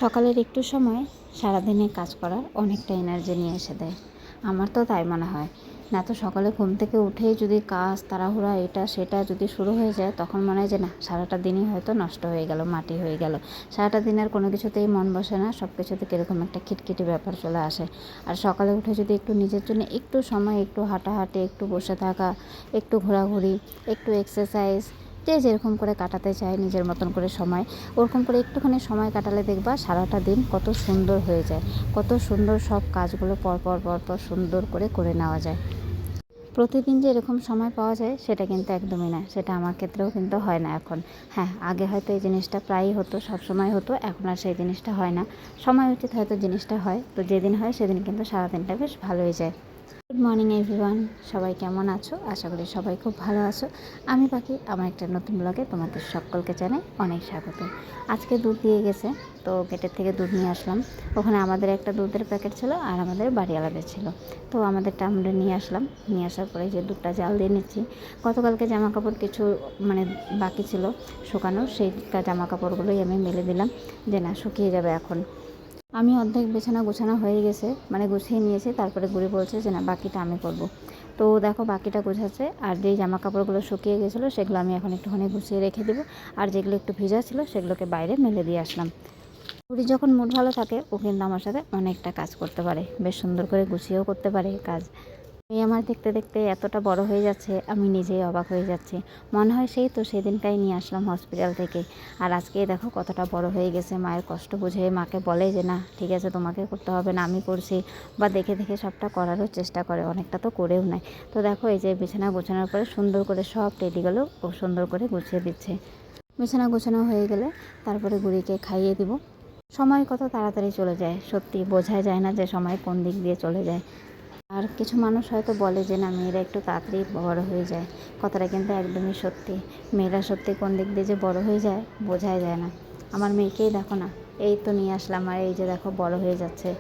সকালের একটু সময় সারাদিনে কাজ করার অনেকটা এনার্জি নিয়ে এসে দেয়। আমার তো তাই মনে হয়। না তো সকালে ঘুম থেকে উঠেই যদি কাজ তাড়াহুড়া এটা সেটা যদি শুরু হয়ে যায়, তখন মনে হয় যে না, সারাটা দিনই হয়তো নষ্ট হয়ে গেল, মাটি হয়ে গেল। সারাটা দিন আর কোনো কিছুতেই মন বসে না, সব কিছুতে কীরকম একটা খিটখিটি ব্যাপার চলে আসে। আর সকালে উঠে যদি একটু নিজের জন্য একটু সময়, একটু হাঁটাহাঁটি, একটু বসে থাকা, একটু ঘোরাঘুরি, একটু এক্সারসাইজ, যে যেরকম করে কাটাতে চায় নিজের মতন করে সময়, ওরকম করে একটুখানি সময় কাটালে দেখবা সারাটা দিন কত সুন্দর হয়ে যায়, কত সুন্দর সব কাজগুলো পরপর পরপর সুন্দর করে করে নেওয়া যায়। প্রতিদিন যে এরকম সময় পাওয়া যায় সেটা কিন্তু একদমই না, সেটা আমার ক্ষেত্রেও কিন্তু হয় না এখন। হ্যাঁ, আগে হয়তো এই জিনিসটা প্রায়ই হতো, সব সময় হতো, এখন আর সেই জিনিসটা হয় না। সময় উচিত হয়তো জিনিসটা হয়, তো যেদিন হয় সেদিন কিন্তু সারাদিনটা বেশ ভালোই যায়। গুড মর্নিং এভরিওয়ান, সবাই কেমন আছো? আশা করি সবাই খুব ভালো আছো। আমি পাখি, আমার একটা নতুন ব্লগে তোমাদের সকলকে জানাই অনেক স্বাগত। আজকে দুধ দিয়ে গেছে, তো গেটের থেকে দুধ নিয়ে আসলাম। ওখানে আমাদের একটা দুধের প্যাকেট ছিল আর আমাদের বাড়িওয়ালাদের ছিল। তো আমাদেরটা আমরা নিয়ে আসলাম, নিয়ে আসার পরে যে দুধটা জাল দিয়ে নিচ্ছি। গতকালকে জামা কাপড় কিছু মানে বাকি ছিল শুকানোর, সেই জামা কাপড়গুলোই আমি মেলে দিলাম যে না, শুকিয়ে যাবে এখন। আমি অর্ধেক বিছানা গোছানো হয়ে গেছে, মানে গুছিয়ে নিয়েছি, তারপরে গুড়ি বলছে যে না, বাকিটা আমি করব। তো দেখো বাকিটা গোছাচ্ছে, আর যেই জামা কাপড়গুলো শুকিয়ে গেছিলো সেগুলো আমি এখন একটুখানি গুছিয়ে রেখে দেবো। আর যেগুলো একটু ভিজা ছিল সেগুলোকে বাইরে মেলে দিয়ে আসলাম। গুড়ি যখন মুড ভালো থাকে ও কিন্তু আমার সাথে অনেকটা কাজ করতে পারে, বেশ সুন্দর করে গুছিয়েও করতে পারে কাজ। এই আমার দেখতে দেখতে এতটা বড় হয়ে যাচ্ছে, আমি নিজেই অবাক হয়ে যাচ্ছি। মনে হয় সেই তো সেদিনটাই নিয়ে আসলাম হসপিটাল থেকে, আর আজকে দেখো কতটা বড় হয়ে গেছে। মায়ের কষ্ট বুঝে মাকে বলে যে না ঠিক আছে, তোমাকে করতে হবে না, আমি করছি, বা দেখে দেখে সবটা করারও চেষ্টা করে, অনেকটা তো করেও নেয়। তো দেখো এই যে বিছানা গোছানোর পরে সুন্দর করে সব টেডিগুলো ও সুন্দর করে গুছিয়ে দিচ্ছে। বিছানা গোছানো হয়ে গেলে তারপরে গুড়িকে খাইয়ে দিব। সময় কত তাড়াতাড়ি চলে যায়, সত্যি বোঝাই যায় না যে সময় কোন দিক দিয়ে চলে যায়। আর কিছু মানুষ হয়তো বলে যে না, মেয়েরা একটু তাড়াতাড়ি বড় হয়ে যায়, কথাটা কিন্তু একদমই সত্যি। মেয়েরা সত্যি কোন দিক দিয়ে যে বড় হয়ে যায় বোঝাই যায় না। আমার মেয়েকেই দেখো না, এই তো নিয়ে আসলাম আর এই যে দেখো বড় হয়ে যাচ্ছে।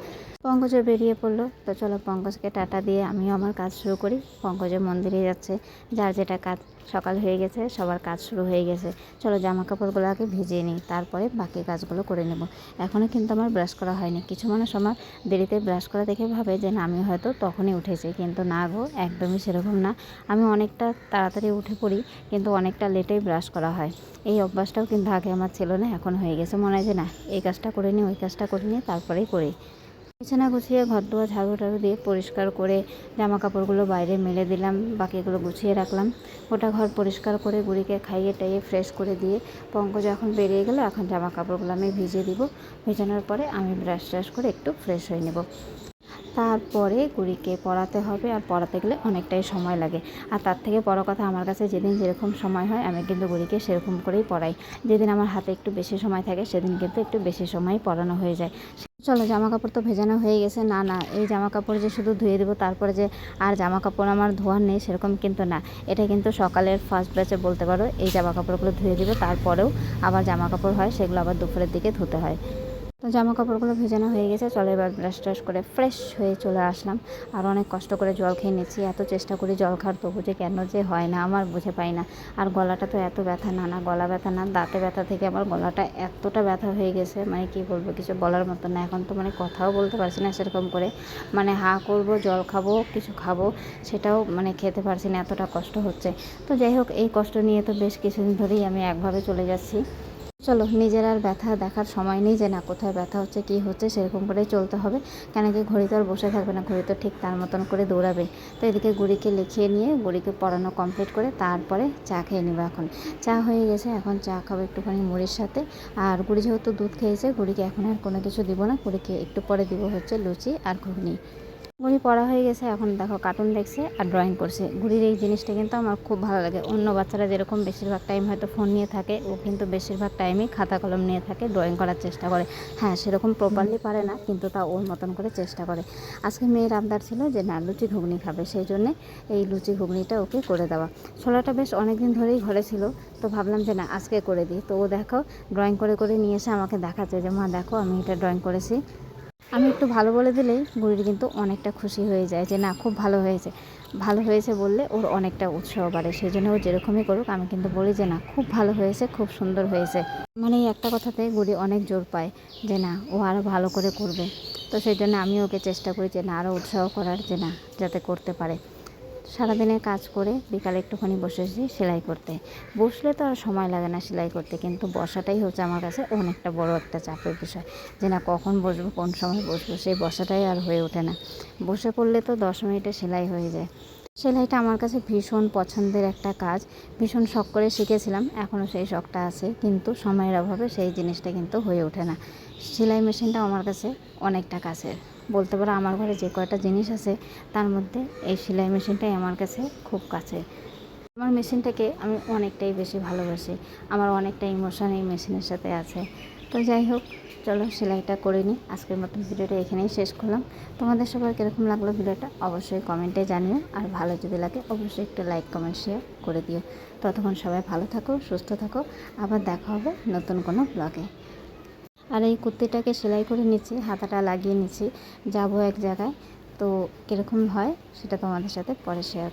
পঙ্কজও বেরিয়ে পড়লো, তো চলো পঙ্কজকে টাটা দিয়ে আমিও আমার কাজ শুরু করি। পঙ্কজও মন্দিরে যাচ্ছে, যার যেটা কাজ। সকাল হয়ে গেছে, সবার কাজ শুরু হয়ে গেছে। চলো জামা কাপড়গুলো আগে ভিজিয়ে নিই, তারপরে বাকি কাজগুলো করে নেব। এখনও কিন্তু আমার ব্রাশ করা হয়নি। কিছু মানুষ আমার দেরিতে ব্রাশ করা দেখে ভাবে যে না, আমি হয়তো তখনই উঠেছি, কিন্তু না গো, একদমই সেরকম না। আমি অনেকটা তাড়াতাড়ি উঠে পড়ি, কিন্তু অনেকটা লেটেই ব্রাশ করা হয়। এই অভ্যাসটাও কিন্তু আগে আমার ছিল না, এখন হয়ে গেছে। মনে হয় যে না, এই কাজটা করে নিই, ওই কাজটা করে নিই, তারপরেই করি। বিছানা গুছিয়ে ঘর দুয়ার ঝাড়ু টাড়ু দিয়ে পরিষ্কার করে জামা কাপড়গুলো বাইরে মেলে দিলাম, বাকিগুলো গুছিয়ে রাখলাম। গোটা ঘর পরিষ্কার করে গুড়িকে খাইয়ে টাইয়ে ফ্রেশ করে দিয়ে পঙ্কজ যখন বেরিয়ে গেল, এখন জামা কাপড়গুলো আমি ভিজিয়ে দিব। ভেজানোর পরে আমি ব্রাশ ট্রাশ করে একটু ফ্রেশ হয়ে নেব। তারপরে গুড়িকে পড়াতে হবে, আর পড়াতে গেলে অনেকটাই সময় লাগে। আর তার থেকে বড় কথা, আমার কাছে যেদিন যেরকম সময় হয় আমি কিন্তু গুড়িকে সেরকম করেই পড়াই। যেদিন আমার হাতে একটু বেশি সময় থাকে সেদিন কিন্তু একটু বেশি সময় পড়ানো হয়ে যায়। চলো জামা কাপড় তো ভেজানো হয়ে গেছে। না না, এই জামা কাপড় যে শুধু ধুয়ে দেবো তারপরে যে আর জামা কাপড় আমার ধোয়ার নেই সেরকম কিন্তু না। এটা কিন্তু সকালের ফার্স্ট ব্যাচে বলতে পারো। এই জামা কাপড়গুলো ধুয়ে দেবে, তারপরেও আবার জামা কাপড় হয়, সেগুলো আবার দুপুরের দিকে ধুতে হয়। তো জামা কাপড়গুলো ভেজানো হয়ে গেছে, চলো এবার ব্রাশ ট্রাশ করে ফ্রেশ হয়ে চলে আসলাম। আর অনেক কষ্ট করে জল খেয়ে নিচ্ছি, এত চেষ্টা করি জল খাওয়ার, তবু যে কেন যে হয় না আমার বুঝে পাই না। আর গলাটা তো এত ব্যথা, না না গলা ব্যথা না, দাঁতে ব্যথা থেকে আমার গলাটা এতটা ব্যথা হয়ে গেছে, মানে কি বলবো, কিছু বলার মতো না। এখন তো মানে কথাও বলতে পারছি না সেরকম করে, মানে হাঁ করবো, জল খাবো, কিছু খাবো, সেটাও মানে খেতে পারছি না, এতটা কষ্ট হচ্ছে। তো যাই হোক, এই কষ্ট নিয়ে তো বেশ কিছুদিন ধরেই আমি একভাবে চলে যাচ্ছি। চলো, নিজের আর ব্যথা দেখার সময় নেই যে না কোথায় ব্যথা হচ্ছে কী হচ্ছে, সেরকম করেই চলতে হবে। কেন কি ঘড়ি তো আর বসে থাকবে না, ঘড়ি তো ঠিক তার মতন করে দৌড়াবে। তো এদিকে গুড়িকে লিখিয়ে নিয়ে গুড়িকে পড়ানো কমপ্লিট করে তারপরে চা খেয়ে নেবো। এখন চা হয়ে গেছে, এখন চা খাবো একটুখানি মুড়ির সাথে। আর গুড়ি যেহেতু দুধ খেয়েছে, গুড়িকে এখন আর কোনো কিছু দিব না, গুড়িকে একটু পরে দিব হচ্ছে লুচি আর ঘুগনি। গুড়ি পড়া হয়ে গেছে, এখন দেখো কার্টুন দেখছে আর ড্রয়িং করছে। গুড়ির এই জিনিসটা কিন্তু আমার খুব ভালো লাগে। অন্য বাচ্চারা যেরকম বেশিরভাগ টাইম হয়তো ফোন নিয়ে থাকে, ও কিন্তু বেশিরভাগ টাইমই খাতা কলম নিয়ে থাকে, ড্রয়িং করার চেষ্টা করে। হ্যাঁ, সেরকম প্রপারলি পারে না, কিন্তু তা ওর মতন করে চেষ্টা করে। আজকে মেয়ের আবদার ছিল যে না, লুচি ঘুগনি খাবে, সেই জন্যে এই লুচি ঘুগনিটা ওকে করে দেওয়া। ছোলাটা বেশ অনেক দিন ধরেই ঘরে ছিল, তো ভাবলাম যে না আজকে করে দিই। তো ও দেখো ড্রয়িং করে করে নিয়ে এসে আমাকে দেখাচ্ছে যে মা দেখো আমি এটা ড্রয়িং করেছি। আমি একটু ভালো বলে দিলেই গুড়ির কিন্তু অনেকটা খুশি হয়ে যায় যে না, খুব ভালো হয়েছে। ভালো হয়েছে বললে ওর অনেকটা উৎসাহ বাড়ে, সেই জন্য ও যেরকমই করুক আমি কিন্তু বলি যে না খুব ভালো হয়েছে, খুব সুন্দর হয়েছে। মানে এই একটা কথাতে গুড়ি অনেক জোর পায় যে না ও আরও ভালো করে করবে। তো সেই জন্য আমি ওকে চেষ্টা করি যে না আরও উৎসাহ করার, যে না যাতে করতে পারে। সারাদিনের কাজ করে বিকালে একটুখানি বসেছি সেলাই করতে। বসলে তো আর সময় লাগে না সেলাই করতে, কিন্তু বসাটাই হচ্ছে আমার কাছে অনেকটা বড় একটা চাপের বিষয়, যে না কখন বসবো, কোন সময় বসবো, সেই বসাটাই আর হয়ে ওঠে না। বসে পড়লে তো 10 মিনিটে সেলাই হয়ে যায়। সেলাইটা আমার কাছে ভীষণ পছন্দের একটা কাজ, ভীষণ শখ করে শিখেছিলাম, এখনও সেই শখটা আছে, কিন্তু সময়ের অভাবে সেই জিনিসটা কিন্তু হয়ে ওঠে না। সেলাই মেশিনটা আমার কাছে অনেকটা কাছের, বলতে পারো আমার ঘরে যে কয়টা জিনিস আছে তার মধ্যে এই সেলাই মেশিনটাই আমার কাছে খুব কাছে। আমার মেশিনটাকে আমি অনেকটাই বেশি ভালোবাসি, আমার অনেকটা ইমোশন এই মেশিনের সাথে আছে। তো যাই হোক, চলো সেলাইটা করে নিই। আজকের মতন ভিডিওটা এখানেই শেষ করলাম। তোমাদের সবার কীরকম লাগলো ভিডিওটা অবশ্যই কমেন্টে জানিও, আর ভালো যদি লাগে অবশ্যই একটু লাইক কমেন্ট শেয়ার করে দিও। ততক্ষণ সবাই ভালো থাকো, সুস্থ থাকো, আবার দেখা হবে নতুন কোনো ব্লগে। আর এই কুর্তিটাকে সেলাই করে নিচ্ছি, হাতাটা লাগিয়ে নিচ্ছি, যাবো এক জায়গায়, তো কীরকম হয় সেটা তোমাদের সাথে পরে শেয়ার